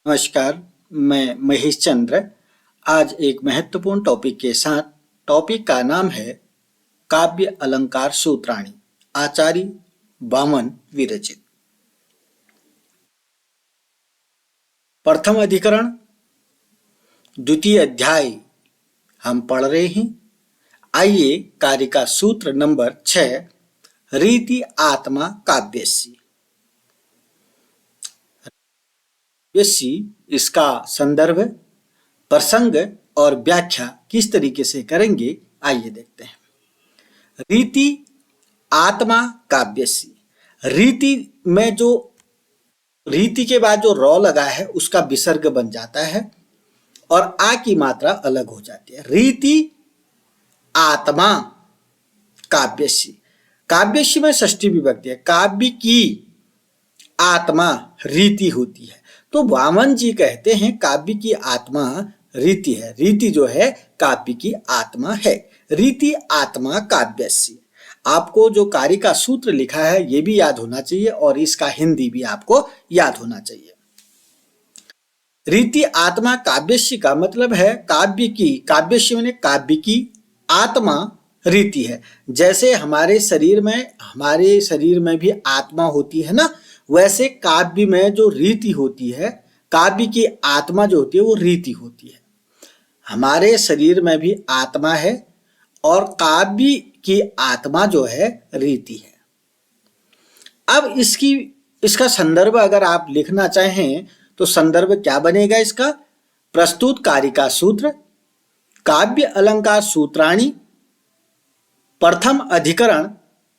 नमस्कार, मैं महेश चंद्र। आज एक महत्वपूर्ण टॉपिक के साथ। टॉपिक का नाम है काव्य अलंकार सूत्राणी, आचार्य वामन विरचित। प्रथम अधिकरण द्वितीय अध्याय हम पढ़ रहे हैं। आइए कार्य का सूत्र नंबर 6, रीति आत्मा काव्यसी। इसका संदर्भ, प्रसंग और व्याख्या किस तरीके से करेंगे, आइए देखते हैं। रीति आत्मा काव्यसी। रीति में जो रीति के बाद जो रॉ लगा है उसका विसर्ग बन जाता है और आ की मात्रा अलग हो जाती है। रीति आत्मा काव्यसी। काव्यसी में षष्ठी विभक्ति है। काव्य की आत्मा रीति होती है। तो वामन जी कहते हैं काव्य की आत्मा रीति है। रीति जो है काव्य की आत्मा है। रीति आत्मा काव्यसी। आपको जो कार्य का सूत्र लिखा है ये भी याद होना चाहिए और इसका हिंदी भी आपको याद होना चाहिए। रीति आत्मा काव्यसी का मतलब है काव्य की, काव्यसी माने काव्य की आत्मा रीति है। जैसे हमारे शरीर में भी आत्मा होती है ना, वैसे काव्य में जो रीति होती है, काव्य की आत्मा जो होती है वो रीति होती है। हमारे शरीर में भी आत्मा है और काव्य की आत्मा जो है रीति है। अब इसका संदर्भ अगर आप लिखना चाहें तो संदर्भ क्या बनेगा इसका? प्रस्तुत कार्य का सूत्र काव्य अलंकार सूत्राणी प्रथम अधिकरण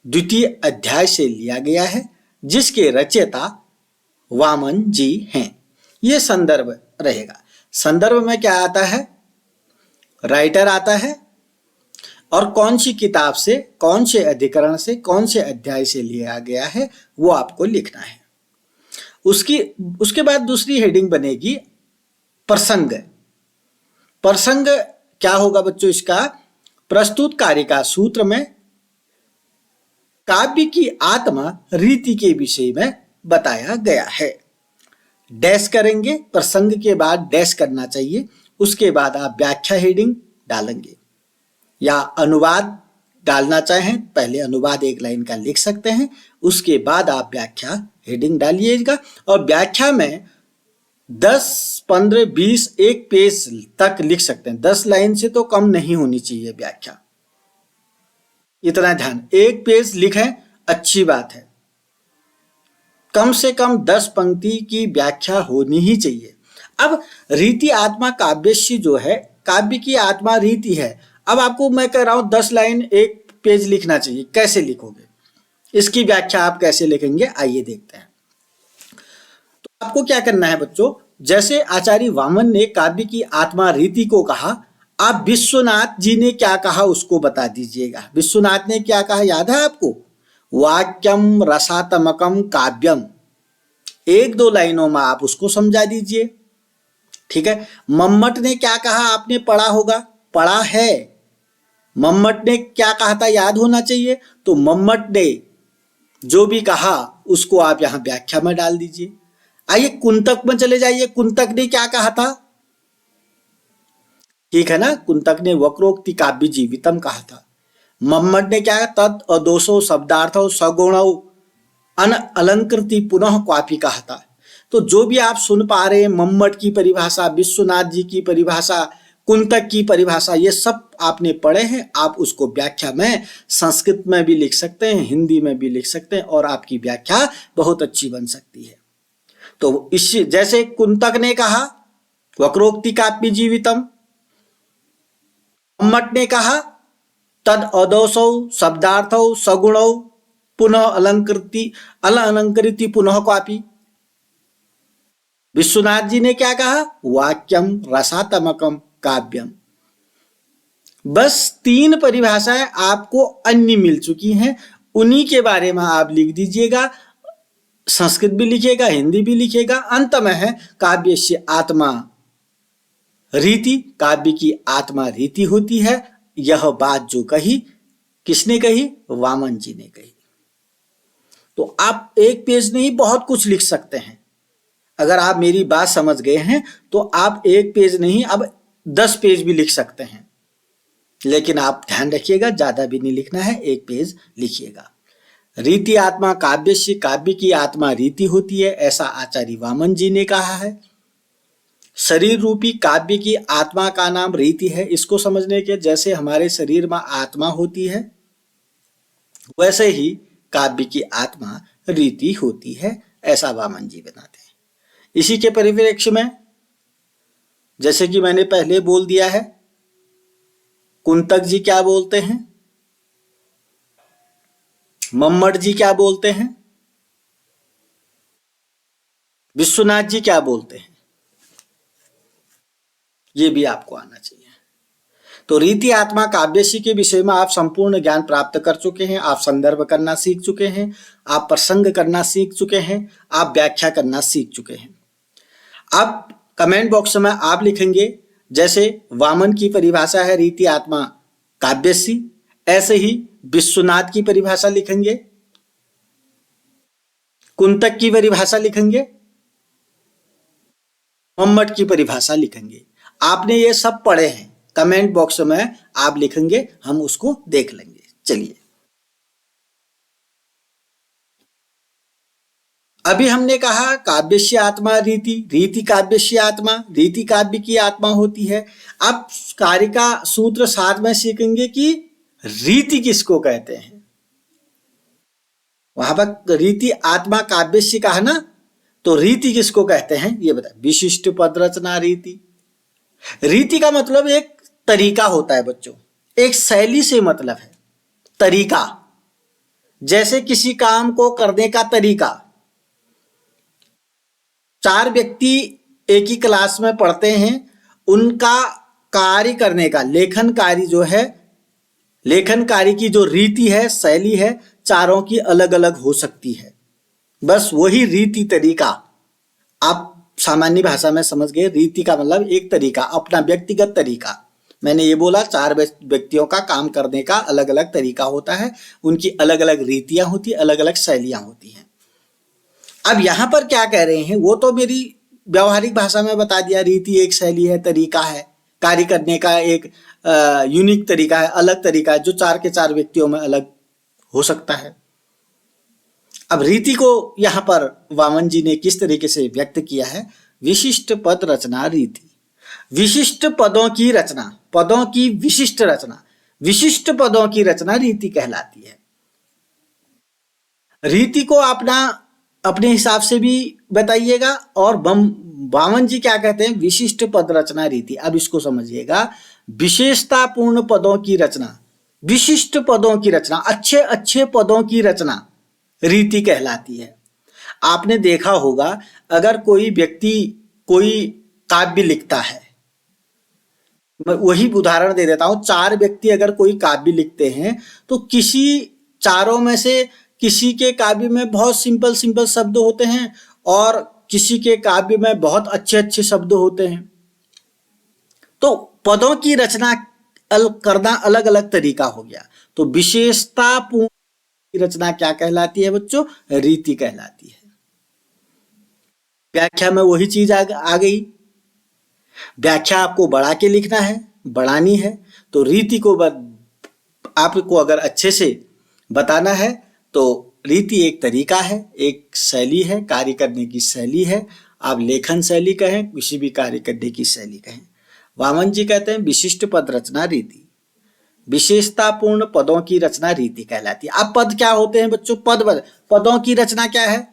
द्वितीय अध्याय से लिया गया है, जिसके रचयिता वामन जी हैं। यह संदर्भ रहेगा। संदर्भ में क्या आता है? राइटर आता है और कौन सी किताब से, कौन से अधिकरण से, कौन से अध्याय से लिया गया है वो आपको लिखना है। उसके बाद दूसरी हेडिंग बनेगी प्रसंग। प्रसंग क्या होगा बच्चों? इसका प्रस्तुत कार्य का सूत्र में काव्य की आत्मा रीति के विषय में बताया गया है। डैश करेंगे, प्रसंग के बाद डैश करना चाहिए। उसके बाद आप व्याख्या हेडिंग डालेंगे या अनुवाद डालना चाहें, पहले अनुवाद एक लाइन का लिख सकते हैं, उसके बाद आप व्याख्या हेडिंग डालिएगा। और व्याख्या में 10, 15, 20, एक पेज तक लिख सकते हैं। 10 लाइन से तो कम नहीं होनी चाहिए व्याख्या। इतना ध्यान, एक पेज लिखें अच्छी बात है, कम से कम 10 पंक्ति की व्याख्या होनी ही चाहिए। अब रीति आत्मा काव्यसी जो है, काव्य की आत्मा रीति है। अब आपको मैं कह रहा हूं 10 लाइन एक पेज लिखना चाहिए, कैसे लिखोगे? इसकी व्याख्या आप कैसे लिखेंगे, आइए देखते हैं। तो आपको क्या करना है बच्चों, जैसे आचार्य वामन ने काव्य की आत्मा रीति को कहा, आप विश्वनाथ जी ने क्या कहा उसको बता दीजिएगा। विश्वनाथ ने क्या कहा याद है आपको? वाक्यम रसात्मकम काव्यम। 1-2 लाइनों में आप उसको समझा दीजिए, ठीक है। मम्मट ने क्या कहा आपने पढ़ा होगा, पढ़ा है। मम्मट ने क्या कहा था याद होना चाहिए। तो मम्मट ने जो भी कहा उसको आप यहां व्याख्या में डाल दीजिए। आइए कुंतक में चले जाइए। कुंतक ने क्या कहा था? ठीक है ना, कुंतक ने वक्रोक्ति काव्य जीवितम कहा था। मम्मट ने क्या? तत् अदोषो शब्दार्थो सगुणो अन अलंकृति पुनः क्वापि कहा था। तो जो भी आप सुन पा रहे हैं, मम्मट की परिभाषा, विश्वनाथ जी की परिभाषा, कुंतक की परिभाषा, ये सब आपने पढ़े हैं। आप उसको व्याख्या में संस्कृत में भी लिख सकते हैं, हिंदी में भी लिख सकते हैं और आपकी व्याख्या बहुत अच्छी बन सकती है। तो इस जैसे कुंतक ने कहा वक्रोक्ति काव्य जीवितम, मम्मट ने कहा तद अदोषौ शब्दार्थौ सगुणौ पुनः अलंकृति पुनः क्वापि। विश्वनाथ जी ने क्या कहा? वाक्यम रसात्मकम काव्यम। बस 3 परिभाषाएं आपको अन्य मिल चुकी हैं, उन्हीं के बारे में आप लिख दीजिएगा। संस्कृत भी लिखेगा, हिंदी भी लिखेगा। अंत में है काव्य से आत्मा रीति, काव्य की आत्मा रीति होती है। यह बात जो कही, किसने कही? वामन जी ने कही। तो आप एक पेज नहीं बहुत कुछ लिख सकते हैं। अगर आप मेरी बात समझ गए हैं तो आप 1 पेज नहीं अब 10 पेज भी लिख सकते हैं, लेकिन आप ध्यान रखिएगा ज्यादा भी नहीं लिखना है, 1 पेज लिखिएगा। रीति आत्मा काव्यस्य, काव्य की आत्मा रीति होती है, ऐसा आचार्य वामन जी ने कहा है। शरीर रूपी काव्य की आत्मा का नाम रीति है। इसको समझने के जैसे हमारे शरीर में आत्मा होती है वैसे ही काव्य की आत्मा रीति होती है, ऐसा वामन जी बताते हैं। इसी के परिप्रेक्ष्य में जैसे कि मैंने पहले बोल दिया है, कुंतक जी क्या बोलते हैं, मम्मट जी क्या बोलते हैं, विश्वनाथ जी क्या बोलते हैं, ये भी आपको आना चाहिए। तो रीति आत्मा काव्यसी के विषय में आप संपूर्ण ज्ञान प्राप्त कर चुके हैं। आप संदर्भ करना सीख चुके हैं, आप प्रसंग करना सीख चुके हैं, आप व्याख्या करना सीख चुके हैं। अब कमेंट बॉक्स में आप लिखेंगे जैसे वामन की परिभाषा है रीति आत्मा काव्यसी, ऐसे ही विश्वनाथ की परिभाषा लिखेंगे, कुंतक की परिभाषा लिखेंगे, मम्मट की परिभाषा लिखेंगे। आपने ये सब पढ़े हैं, कमेंट बॉक्स में आप लिखेंगे, हम उसको देख लेंगे। चलिए, अभी हमने कहा काव्यस्य आत्मा रीति, रीति काव्यस्य आत्मा, रीति काव्य की आत्मा होती है। अब कार्य का सूत्र 7 में सीखेंगे कि रीति किसको कहते हैं। वहां पर रीति आत्मा काव्यस्य कहा ना, तो रीति किसको कहते हैं ये बता। विशिष्ट पद रचना रीति। रीति का मतलब एक तरीका होता है बच्चों, एक शैली से मतलब है तरीका, जैसे किसी काम को करने का तरीका। 4 व्यक्ति एक ही क्लास में पढ़ते हैं, उनका कार्य करने का लेखन कार्य जो है, लेखन कार्य की जो रीति है, शैली है, चारों की अलग अलग हो सकती है। बस वही रीति तरीका आप सामान्य भाषा में समझ गए। रीति का मतलब एक तरीका, अपना व्यक्तिगत तरीका। मैंने ये बोला 4 व्यक्तियों का काम करने का अलग अलग तरीका होता है, उनकी अलग अलग रीतियां होती है, अलग अलग शैलियां होती हैं। अब यहां पर क्या कह रहे हैं वो तो मेरी व्यवहारिक भाषा में बता दिया। रीति एक शैली है, तरीका है, कार्य करने का एक यूनिक तरीका है, अलग तरीका है, जो 4 के 4 व्यक्तियों में अलग हो सकता है। अब रीति को यहां पर वामन जी ने किस तरीके से व्यक्त किया है, विशिष्ट पद रचना रीति। विशिष्ट पदों की रचना, पदों की विशिष्ट रचना, विशिष्ट पदों की रचना रीति कहलाती है। रीति को अपने हिसाब से भी बताइएगा। और वामन जी क्या कहते हैं, विशिष्ट पद रचना रीति। अब इसको समझिएगा, विशेषतापूर्ण पदों की रचना, विशिष्ट पदों की रचना, अच्छे अच्छे पदों की रचना रीति कहलाती है। आपने देखा होगा अगर कोई व्यक्ति कोई काव्य लिखता है, मैं वही उदाहरण दे देता हूं, 4 व्यक्ति अगर कोई काव्य लिखते हैं तो किसी चारों में से किसी के काव्य में बहुत सिंपल सिंपल शब्द होते हैं और किसी के काव्य में बहुत अच्छे अच्छे शब्द होते हैं। तो पदों की रचना करना अलग अलग तरीका हो गया। तो विशेषतापूर्ण रचना क्या कहलाती है बच्चों, रीति कहलाती है। व्याख्या में वही चीज आ गई। व्याख्या आपको बढ़ा के लिखना है, बढ़ानी है। तो रीति को आपको अगर अच्छे से बताना है तो रीति एक तरीका है, एक शैली है, कार्य करने की शैली है। आप लेखन शैली कहें, किसी भी कार्य करने की शैली कहें। वामन जी कहते हैं विशिष्ट पद रचना रीति, विशेषतापूर्ण पदों की रचना रीति कहलाती है। अब पद क्या होते हैं बच्चों, पदों की रचना क्या है,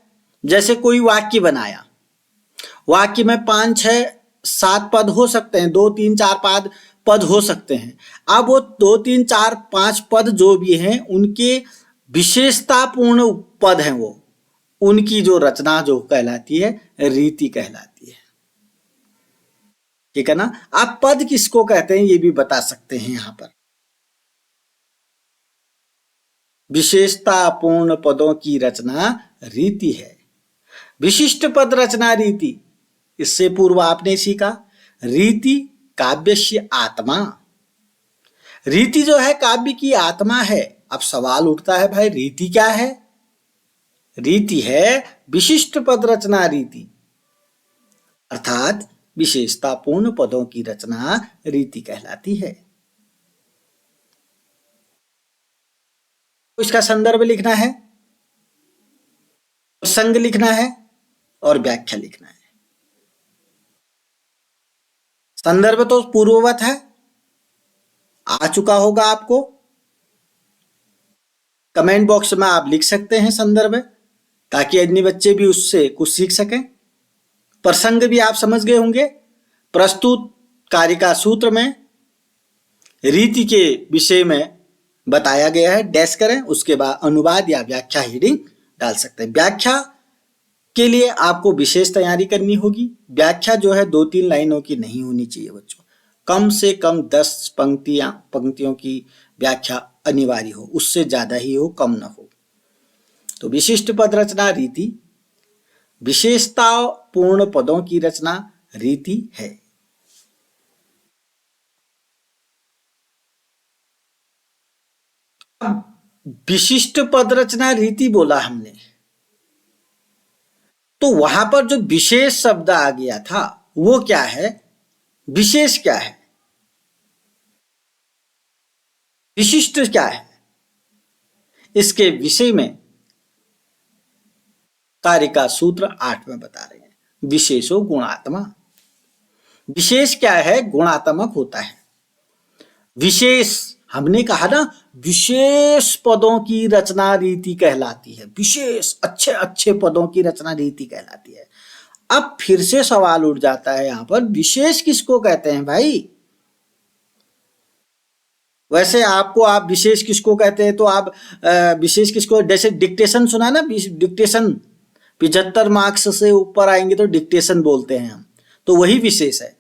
जैसे कोई वाक्य बनाया, वाक्य में 5, 6, 7 पद हो सकते हैं, 2, 3, 4 पद हो सकते हैं। अब वो 2, 3, 4, 5 पद जो भी हैं उनके विशेषतापूर्ण पद हैं, वो उनकी जो रचना जो कहलाती है रीति कहलाती है। ठीक है ना। आप पद किसको कहते हैं ये भी बता सकते हैं। यहां पर विशेषतापूर्ण पदों की रचना रीति है। विशिष्ट पद रचना रीति, इससे पूर्व आपने सीखा रीति काव्यस्य आत्मा। रीति जो है काव्य की आत्मा है। अब सवाल उठता है भाई रीति क्या है। रीति है विशिष्ट पद रचना रीति। अर्थात विशेषतापूर्ण पदों की रचना रीति कहलाती है। इसका संदर्भ लिखना है, प्रसंग लिखना है और व्याख्या लिखना है। संदर्भ तो पूर्ववत है, आ चुका होगा आपको। कमेंट बॉक्स में आप लिख सकते हैं संदर्भ, ताकि अन्य बच्चे भी उससे कुछ सीख सकें। प्रसंग भी आप समझ गए होंगे। प्रस्तुत कार्य का सूत्र में रीति के विषय में बताया गया है, डैश करें, उसके बाद अनुवाद या व्याख्या हेडिंग डाल सकते हैं। व्याख्या के लिए आपको विशेष तैयारी करनी होगी। व्याख्या जो है 2-3 लाइनों की नहीं होनी चाहिए बच्चों, कम से कम 10 पंक्तियों की व्याख्या अनिवार्य हो, उससे ज्यादा ही हो, कम न हो। तो विशिष्ट पद रचना रीति, विशेषतापूर्ण पदों की रचना रीति है। विशिष्ट पद रचना रीति बोला हमने, तो वहां पर जो विशेष शब्द आ गया था वो क्या है, विशेष क्या है, विशिष्ट क्या है, इसके विषय में कार्य का सूत्र 8 में बता रहे हैं। विशेषो गुणात्मा, विशेष क्या है, गुणात्मक होता है। विशेष हमने कहा ना, विशेष पदों की रचना रीति कहलाती है। विशेष अच्छे अच्छे पदों की रचना रीति कहलाती है। अब फिर से सवाल उठ जाता है यहां पर, विशेष किसको कहते हैं भाई? वैसे आपको आप विशेष किसको कहते हैं तो आप विशेष किसको, जैसे डिक्टेशन सुना ना, डिक्टेशन 75 मार्क्स से ऊपर आएंगे तो डिक्टेशन बोलते हैं हम, तो वही विशेष है।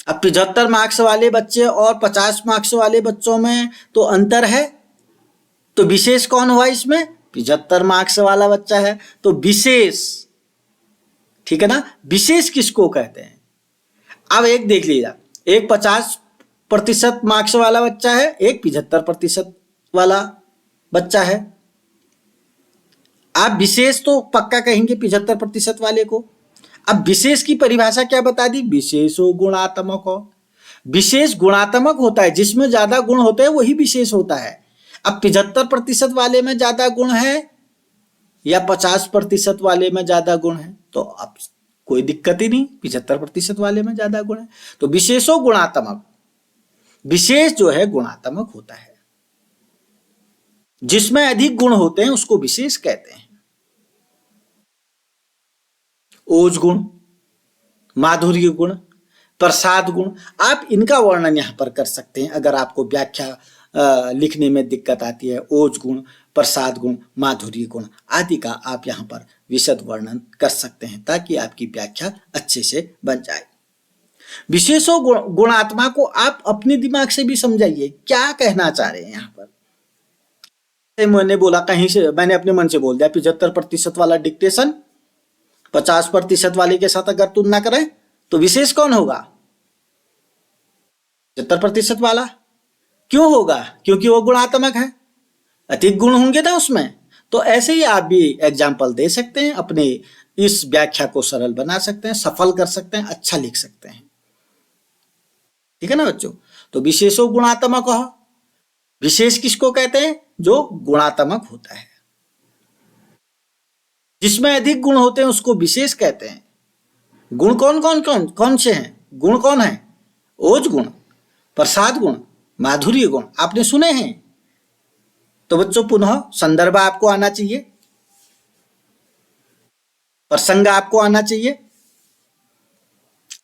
अब 75 मार्क्स वाले बच्चे और 50 मार्क्स वाले बच्चों में तो अंतर है, तो विशेष कौन हुआ इसमें? 75 मार्क्स वाला बच्चा है, तो विशेष, ठीक है ना। विशेष किसको कहते हैं? अब एक देख लीजिए, एक 50% मार्क्स वाला बच्चा है, एक 75% वाला बच्चा है। आप विशेष तो पक्का कहेंगे 75% वाले को। अब विशेष की परिभाषा क्या बता दी? विशेषो गुणात्मक हो। विशेष गुणात्मक होता है, जिसमें ज्यादा गुण होते हैं वही विशेष होता है। अब 75% वाले में ज्यादा गुण है या 50% वाले में ज्यादा गुण है, तो अब कोई दिक्कत ही नहीं, 75% वाले में ज्यादा गुण है। तो विशेषो गुणात्मक, विशेष जो है गुणात्मक होता है, जिसमें अधिक गुण होते हैं उसको विशेष कहते हैं। ओज गुण, माधुर्य गुण, प्रसाद गुण, आप इनका वर्णन यहां पर कर सकते हैं। अगर आपको व्याख्या लिखने में दिक्कत आती है, ओज गुण, प्रसाद गुण, माधुर्य गुण आदि का आप यहां पर विशद वर्णन कर सकते हैं, ताकि आपकी व्याख्या अच्छे से बन जाए। विशेषो गुणात्मा को आप अपने दिमाग से भी समझाइए, क्या कहना चाह रहे हैं यहां पर। मैंने बोला कहीं से, मैंने अपने मन से बोल दिया 75% वाला डिक्टेशन 50% वाले के साथ अगर तुलना करें तो विशेष कौन होगा? 75% वाला। क्यों होगा? क्योंकि वो गुणात्मक है, अधिक गुण होंगे ना उसमें। तो ऐसे ही आप भी एग्जाम्पल दे सकते हैं, अपने इस व्याख्या को सरल बना सकते हैं, सफल कर सकते हैं, अच्छा लिख सकते हैं। ठीक है ना बच्चों। तो विशेषो गुणात्मक हो, विशेष किसको कहते हैं? जो गुणात्मक होता है, जिसमें अधिक गुण होते हैं उसको विशेष कहते हैं। गुण कौन से हैं? गुण कौन है? ओज गुण, प्रसाद गुण, माधुर्य गुण, आपने सुने हैं। तो बच्चों पुनः संदर्भ आपको आना चाहिए, प्रसंग आपको आना चाहिए,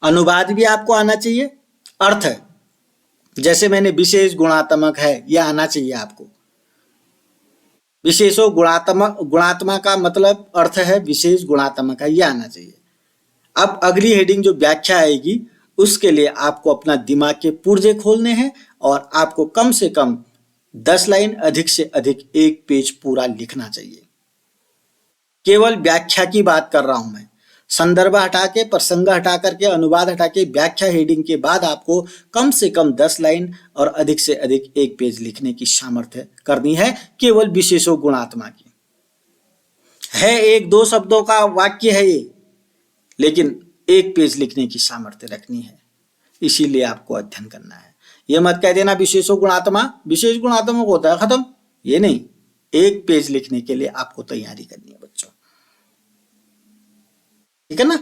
अनुवाद भी आपको आना चाहिए, अर्थ जैसे मैंने विशेष गुणात्मक है यह आना चाहिए आपको। विशेषो गुणात्मा का मतलब अर्थ है विशेष गुणात्मक है, यह आना चाहिए। अब अगली हेडिंग जो व्याख्या आएगी उसके लिए आपको अपना दिमाग के पुर्जे खोलने हैं और आपको कम से कम 10 लाइन, अधिक से अधिक 1 पेज पूरा लिखना चाहिए। केवल व्याख्या की बात कर रहा हूं मैं, संदर्भ हटा के, प्रसंग हटा करके, अनुवाद हटा के, व्याख्या हेडिंग के बाद आपको कम से कम 10 लाइन और अधिक से अधिक 1 पेज लिखने की सामर्थ्य करनी है, केवल विशेषो गुणात्मा की है। 1-2 शब्दों का वाक्य है ये, लेकिन एक पेज लिखने की सामर्थ्य रखनी है, इसीलिए आपको अध्ययन करना है। ये मत कह देना विशेषो गुणात्मा, विशेष गुणात्मक होता है खत्म, ये नहीं, एक पेज लिखने के लिए आपको तैयारी करनी है बच्चों, ठीक है ना।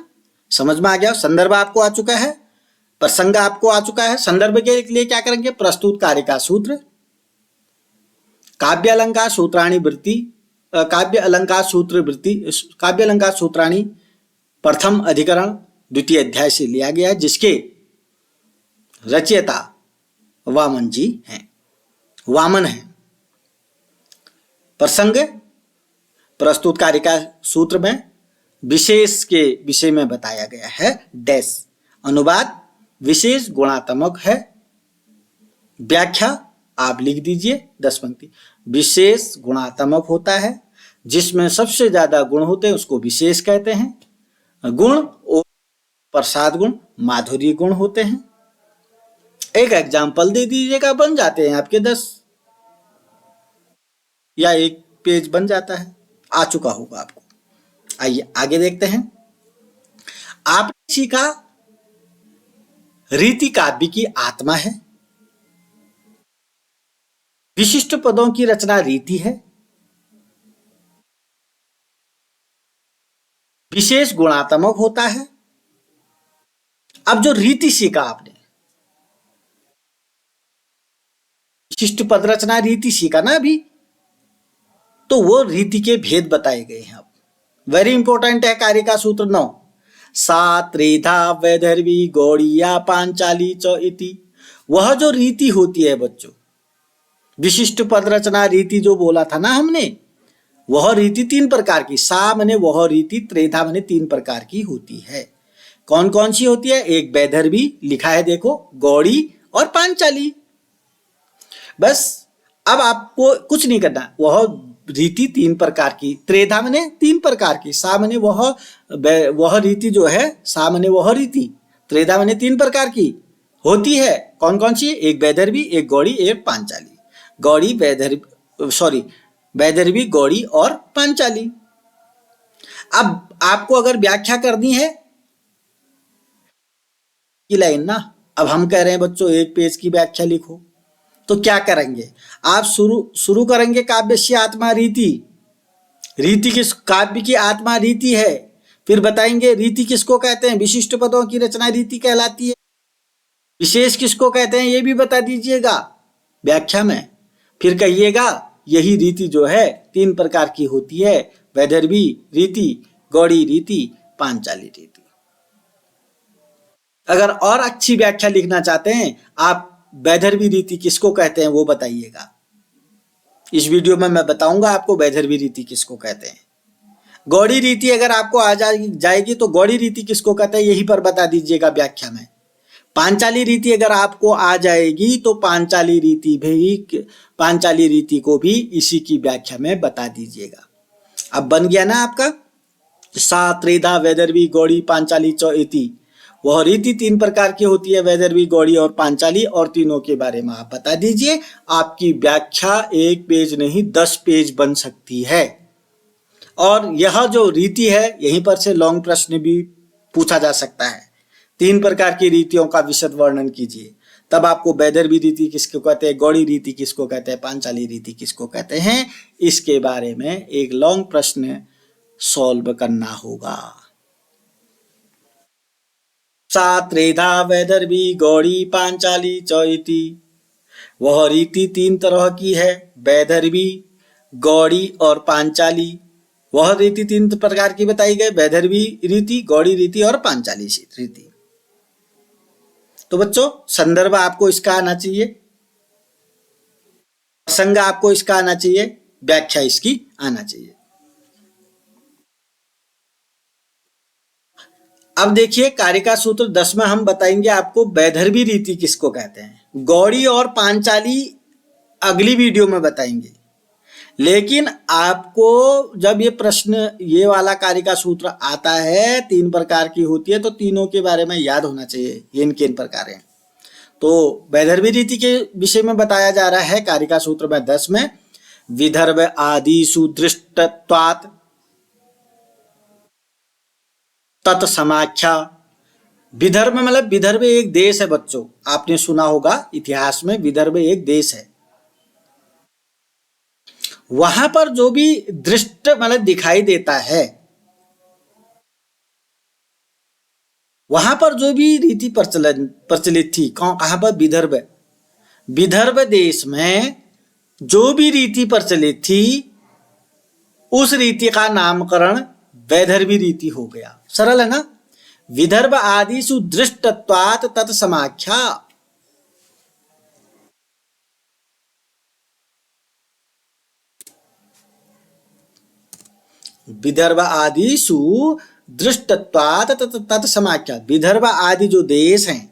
समझ में आ गया। संदर्भ आपको आ चुका है, प्रसंग आपको आ चुका है। संदर्भ के लिए क्या करेंगे, प्रस्तुत कार्य का सूत्र, काव्य अलंकार सूत्राणी वृत्ति, काव्य अलंकार सूत्र वृत्ति, काव्य अलंकार सूत्राणी प्रथम अधिकरण द्वितीय अध्याय से लिया गया, जिसके रचयिता वामन जी हैं, वामन है। प्रसंग प्रस्तुत कार्य का सूत्र में विशेष के विषय में बताया गया है डैश। अनुवाद विशेष गुणात्मक है। व्याख्या आप लिख दीजिए 10 पंक्ति। विशेष गुणात्मक होता है, जिसमें सबसे ज्यादा गुण होते हैं उसको विशेष कहते हैं। गुण और प्रसाद गुण माधुर्य गुण होते हैं। एक एग्जाम्पल दे दीजिएगा, बन जाते हैं आपके 10 या एक पेज बन जाता है, आ चुका होगा आपको। आइए आगे देखते हैं। आपने सीखा रीति काव्य की आत्मा है, विशिष्ट पदों की रचना रीति है, विशेष गुणात्मक होता है। अब जो रीति सीखा आपने, विशिष्ट पद रचना रीति सीखा ना अभी, तो वो रीति के भेद बताए गए हैं। अब वेरी इंपॉर्टेंट है कार्य का सूत्र 9, सा त्रेधा वैदर्भी गौड़िया पांचाली च इति। वह जो रीति होती है बच्चों, विशिष्ट पद रचना रीति जो बोला था ना हमने, वह रीति 3 प्रकार की, सा माने वह रीति, त्रेधा माने 3 प्रकार की होती है। कौन कौन सी होती है, एक वैदर्भी लिखा है देखो, गौड़ी और पांचाली। बस अब आपको कुछ नहीं करना, वह रीति 3 प्रकार की, त्रेधा माने 3 प्रकार की, सा माने वह रीति जो है, सा माने वह रीति, त्रेधा माने 3 प्रकार की होती है। कौन कौन सी, एक वैदर्भी, एक गौड़ी, एक पांचाली। गौड़ी वैदर्भी गौड़ी और पांचाली। अब आपको अगर व्याख्या करनी है की लाइन ना, अब हम कह रहे हैं बच्चों एक पेज की व्याख्या लिखो, तो क्या करेंगे आप, शुरू करेंगे काव्य से आत्मा रीति, रीति किस, काव्य की आत्मा रीति है। फिर बताएंगे रीति किसको कहते हैं, विशिष्ट पदों की रचना रीति कहलाती है। विशेष किसको कहते हैं ये भी बता दीजिएगा व्याख्या में। फिर कहिएगा यही रीति जो है 3 प्रकार की होती है, वैदर्भी रीति, गौड़ी रीति, पांचाली रीति। अगर और अच्छी व्याख्या लिखना चाहते हैं आप, वैदर्भी रीति किसको कहते हैं वो बताइएगा। इस वीडियो में मैं बताऊंगा आपको वैदर्भी रीति किसको कहते हैं। गौड़ी रीति अगर आपको आ जाएगी तो गौड़ी रीति किसको कहते हैं यही पर बता दीजिएगा व्याख्या में। पांचाली रीति अगर आपको आ जाएगी तो पांचाली रीति को भी इसी की व्याख्या में बता दीजिएगा। अब बन गया ना आपका, सा त्रेधा वैदर्भी गौड़ी पांचाली च इति। वह रीति 3 प्रकार की होती है, वैदर्भी गौड़ी और पांचाली, और तीनों के बारे में आप बता दीजिए। आपकी व्याख्या 1 पेज नहीं 10 पेज बन सकती है। और यह जो रीति है यहीं पर से लॉन्ग प्रश्न भी पूछा जा सकता है। 3 प्रकार की रीतियों का विशद वर्णन कीजिए, तब आपको वैदर्भी रीति किसको कहते हैं, गौड़ी रीति किसको कहते हैं, पांचाली रीति किसको कहते हैं, इसके बारे में एक लॉन्ग प्रश्न सॉल्व करना होगा। सा त्रेधा वैदर्भी गौड़ी पांचाली च इति। वह रीति 3 तरह की है, वैदर्भी गौड़ी और पांचाली। वह रीति 3 प्रकार की बताई गई, वैदर्भी रीति, गौड़ी रीति और पांचाली रीति। तो बच्चों संदर्भ आपको इसका आना चाहिए, प्रसंग आपको इसका आना चाहिए, व्याख्या इसकी आना चाहिए। अब देखिए कार्य का सूत्र 10 में हम बताएंगे आपको वैदर्भी रीति किसको कहते हैं, गौड़ी और पांचाली अगली वीडियो में बताएंगे। लेकिन आपको जब ये प्रश्न, ये वाला कार्य का सूत्र आता है 3 प्रकार की होती है, तो तीनों के बारे में याद होना चाहिए, ये इनके प्रकार हैं। तो वैदर्भी रीति के विषय में बताया जा रहा है कार्य का सूत्र में 10 में, विदर्भ आदि सुदृष्टत्वात् तत्समाख्या विदर्भ मतलब विदर्भ एक देश है बच्चों, आपने सुना होगा इतिहास में, विदर्भ एक देश है। वहां पर जो भी दृष्ट मतलब दिखाई देता है, वहां पर जो भी रीति प्रचलित थी, कहां पर? विदर्भ। विदर्भ देश में जो भी रीति प्रचलित थी, उस रीति का नामकरण वैदर्भी रीति हो गया। सरल है ना? विदर्भ आदिषु दृष्टत्वात् तत्समाख्या। विदर्भ आदिषु दृष्टत्वात् तत्समाख्या। विदर्भ आदि जो देश हैं,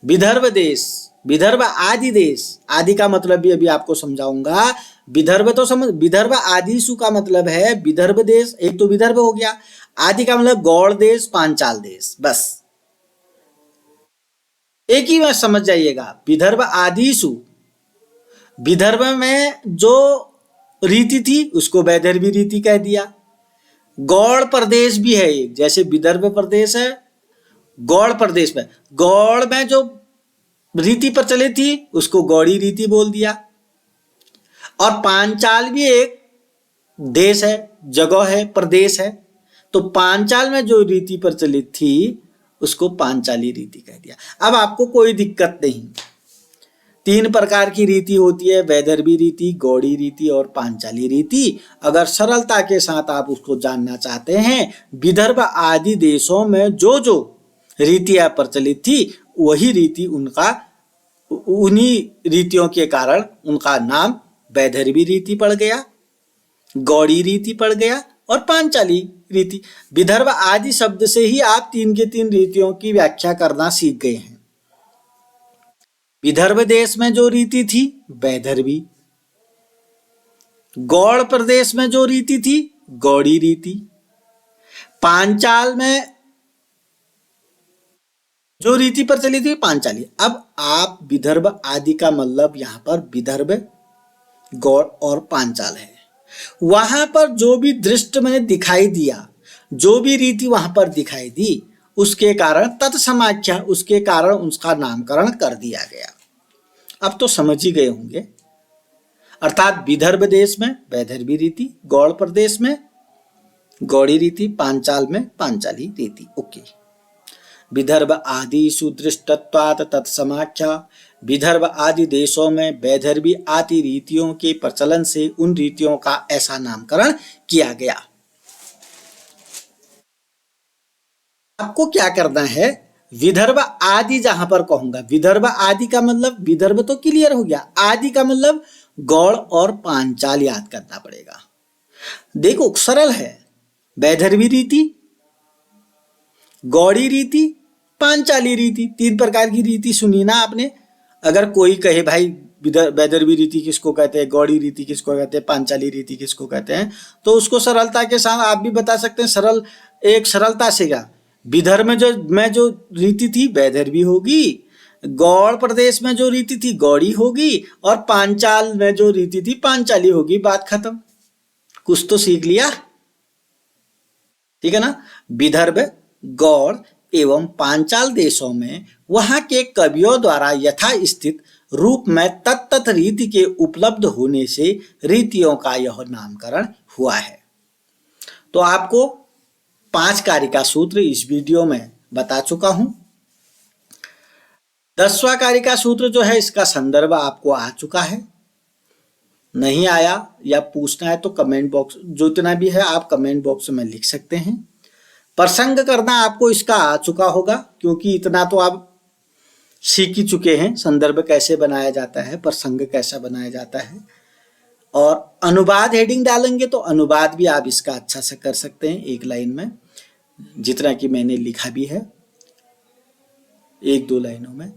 विदर्भ देश, विदर्भ आदि देश, आदि का मतलब भी अभी आपको समझाऊंगा। विदर्भ तो समझ, विदर्भ आदिशु का मतलब है विदर्भ देश, एक तो विदर्भ हो गया, आदि का मतलब गौड़ देश, पांचाल देश, बस एक ही में समझ जाइएगा। विदर्भ आदिशु, विदर्भ में जो रीति थी उसको वैदर्भी रीति कह दिया। गौड़ प्रदेश भी है एक, जैसे विदर्भ प्रदेश है, गौड़ प्रदेश में, गौड़ में जो रीति प्रचलित थी उसको गौड़ी रीति बोल दिया। और पांचाल भी एक देश है, जगह है, प्रदेश है, तो पांचाल में जो रीति प्रचलित थी उसको पांचाली रीति कह दिया। अब आपको कोई दिक्कत नहीं, 3 प्रकार की रीति होती है, वैदर्भी रीति, गौड़ी रीति और पांचाली रीति। अगर सरलता के साथ आप उसको जानना चाहते हैं, विदर्भ आदि देशों में जो जो रीतियां प्रचलित थी, वही रीति उनका, उन्हीं रीतियों के कारण उनका नाम वैदर्भी रीति पड़ गया, गौड़ी रीति पड़ गया और पांचाली रीति। विदर्भ आदि शब्द से ही आप 3 के 3 रीतियों की व्याख्या करना सीख गए हैं। विदर्भ देश में जो रीति थी वैदर्भी, गौड़ प्रदेश में जो रीति थी गौड़ी रीति, पांचाल में जो रीति प्रचलित थी पांचाली। अब आप विदर्भ आदि का मतलब यहां पर विदर्भ, गौड़ और पांचाल है। वहां पर जो भी दृष्ट में दिखाई दिया, जो भी रीति वहां पर दिखाई दी, उसके कारण तत्समाख्या, उसके कारण उसका नामकरण कर दिया गया। अब तो समझ ही गए होंगे। अर्थात विदर्भ देश में वैदर्भी रीति, गौड़ प्रदेश में गौड़ी रीति, पांचाल में पांचाली रीति। ओके। विदर्भ आदि सुदृष्टत्वात् तत्समाख्या। विदर्भ आदि देशों में वैदर्भी आदि रीतियों के प्रचलन से उन रीतियों का ऐसा नामकरण किया गया। आपको क्या करना है, विदर्भ आदि जहां पर कहूंगा, विदर्भ आदि का मतलब, विदर्भ तो क्लियर हो गया, आदि का मतलब गौड़ और पांचाल याद करना पड़ेगा। देखो सरल है, वैदर्भी रीति, गौड़ी रीति, पांचाली रीति, 3 प्रकार की रीति सुनी ना आपने। अगर कोई कहे भाई वैदर्भी रीति किसको कहते हैं, गौड़ी रीति किसको कहते हैं, पांचाली रीति किसको कहते हैं, तो उसको सरलता के साथ आप भी बता सकते हैं। सरल, एक सरलता से क्या, विदर्भ में जो रीति थी वैदर्भी होगी, गौड़ प्रदेश में जो रीति थी गौड़ी होगी, और पांचाल में जो रीति थी पांचाली होगी। बात खत्म। कुछ तो सीख लिया, ठीक है ना। विदर्भ, गौड़ एवं पांचाल देशों में वहां के कवियों द्वारा यथास्थित रूप में तत्त रीति के उपलब्ध होने से रीतियों का यह नामकरण हुआ है। तो आपको 5 कार्य का सूत्र इस वीडियो में बता चुका हूं। 10वां कार्य का सूत्र जो है, इसका संदर्भ आपको आ चुका है। नहीं आया या पूछना है तो कमेंट बॉक्स, जो इतना भी है आप कमेंट बॉक्स में लिख सकते हैं। प्रसंग करना आपको इसका आ चुका होगा, क्योंकि इतना तो आप सीख ही चुके हैं, संदर्भ कैसे बनाया जाता है, प्रसंग कैसा बनाया जाता है। और अनुवाद हेडिंग डालेंगे तो अनुवाद भी आप इसका अच्छा से कर सकते हैं, एक लाइन में, जितना कि मैंने लिखा भी है 1-2 लाइनों में।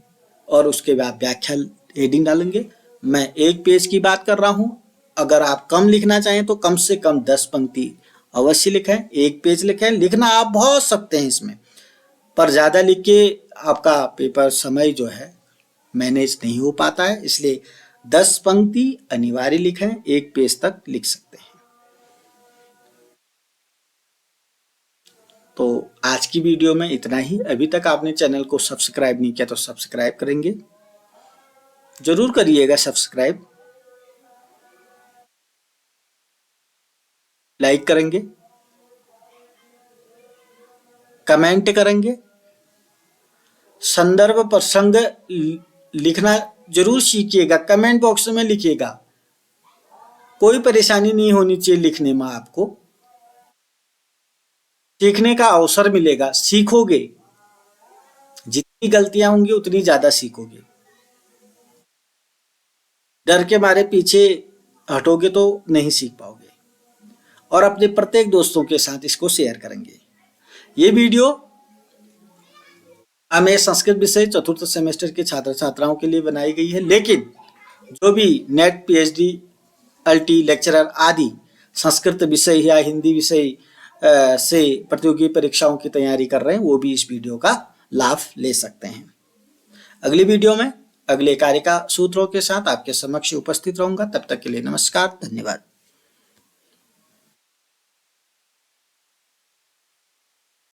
और उसके बाद व्याख्या हेडिंग डालेंगे। मैं 1 पेज की बात कर रहा हूं, अगर आप कम लिखना चाहें तो कम से कम 10 पंक्ति अवश्य लिखें, 1 पेज लिखें। लिखना आप बहुत सकते हैं इसमें, पर ज़्यादा लिख के आपका पेपर समय जो है मैनेज नहीं हो पाता है, इसलिए 10 पंक्ति अनिवार्य लिखें, 1 पेज तक लिख सकते हैं। तो आज की वीडियो में इतना ही। अभी तक आपने चैनल को सब्सक्राइब नहीं किया तो सब्सक्राइब करेंगे, जरूर करिएगा सब्सक्राइब, लाइक करेंगे, कमेंट करेंगे, संदर्भ प्रसंग लिखना जरूर सीखिएगा, कमेंट बॉक्स में लिखिएगा। कोई परेशानी नहीं होनी चाहिए लिखने में, आपको सीखने का अवसर मिलेगा, सीखोगे। जितनी गलतियां होंगी उतनी ज्यादा सीखोगे। डर के मारे पीछे हटोगे तो नहीं सीख पाओगे। और अपने प्रत्येक दोस्तों के साथ इसको शेयर करेंगे। ये वीडियो हमें संस्कृत विषय चतुर्थ सेमेस्टर के छात्र छात्राओं के लिए बनाई गई है, लेकिन जो भी नेट, पीएचडी, अल्टी, लेक्चरर आदि संस्कृत विषय या हिंदी विषय से प्रतियोगी परीक्षाओं की तैयारी कर रहे हैं, वो भी इस वीडियो का लाभ ले सकते हैं। अगली वीडियो में अगले कार्य का सूत्रों के साथ आपके समक्ष उपस्थित रहूंगा। तब तक के लिए नमस्कार, धन्यवाद।